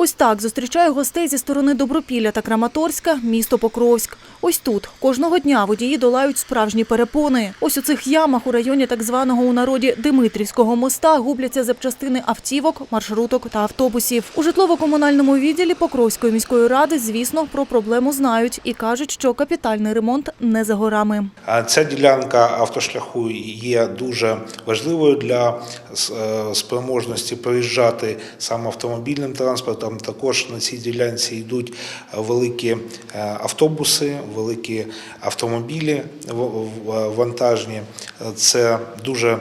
Ось так зустрічає гостей зі сторони Добропілля та Краматорська місто Покровськ. Ось тут кожного дня водії долають справжні перепони. Ось у цих ямах у районі так званого у народі Димитрівського моста губляться запчастини автівок, маршруток та автобусів. У житлово-комунальному відділі Покровської міської ради, звісно, про проблему знають і кажуть, що капітальний ремонт не за горами. Ця ділянка автошляху є дуже важливою для спроможності проїжджати саме автомобільним транспортом. Також на цій ділянці йдуть великі автобуси, великі автомобілі вантажні. Це дуже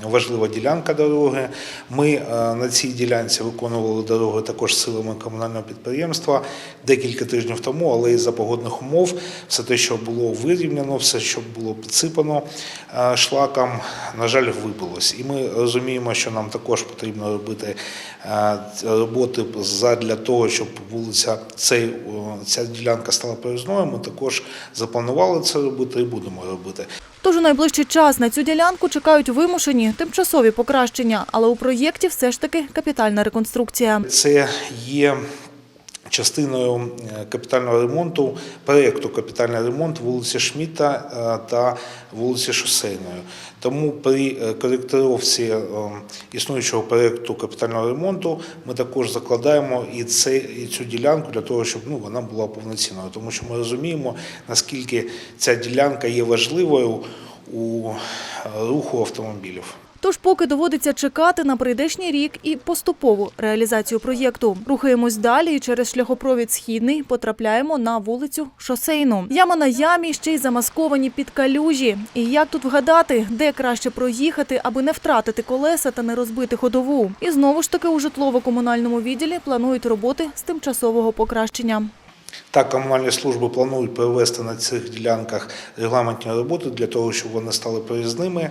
важлива ділянка дороги. Ми на цій ділянці виконували дороги також силами комунального підприємства декілька тижнів тому, але із-за погодних умов все те, що було вирівняно, все, що було підсипано шлаком, на жаль, вибилось. І ми розуміємо, що нам також потрібно робити роботи задля того, щоб ця ділянка стала проїзною. Ми також запланували це робити і будемо робити. Тож у найближчий час на цю ділянку чекають вимушені тимчасові покращення, але у проєкті все ж таки капітальна реконструкція. Це є частиною капітального ремонту, проєкту «Капітальний ремонт» вулиці Шмідта та вулиці Шосейної. Тому при коректировці існуючого проєкту капітального ремонту ми також закладаємо і цю ділянку для того, щоб вона була повноцінною. Тому що ми розуміємо, наскільки ця ділянка є важливою у руху автомобілів. Тож поки доводиться чекати на прийдешній рік і поступову реалізацію проєкту. Рухаємось далі і через шляхопровід «Східний» потрапляємо на вулицю Шосейну. Яма на ямі, ще й замасковані під калюжі. І як тут вгадати, де краще проїхати, аби не втратити колеса та не розбити ходову? І знову ж таки у житлово-комунальному відділі планують роботи з тимчасового покращення. Так, комунальні служби планують провести на цих ділянках регламентні роботи для того, щоб вони стали проїзними.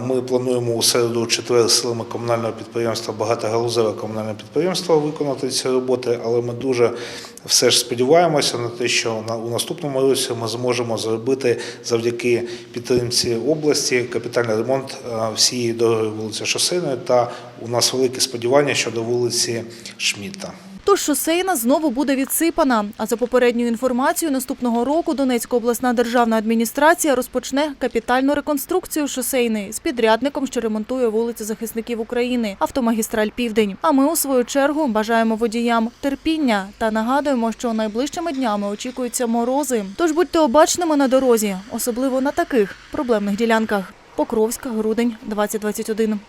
Ми плануємо у середу-четвер силами комунального підприємства, багатогалузеве комунальне підприємство виконати ці роботи, але ми дуже все ж сподіваємося на те, що у наступному році ми зможемо зробити завдяки підтримці області капітальний ремонт всієї дороги вулиці Шосейної та у нас великі сподівання щодо вулиці Шмідта. Тож Шосейна знову буде відсипана. А за попередньою інформацією, наступного року Донецька обласна державна адміністрація розпочне капітальну реконструкцію Шосейної з підрядником, що ремонтує вулицю захисників України, автомагістраль «Південь». А ми, у свою чергу, бажаємо водіям терпіння та нагадуємо, що найближчими днями очікуються морози. Тож будьте обачними на дорозі, особливо на таких проблемних ділянках. Покровська, грудень, 2021.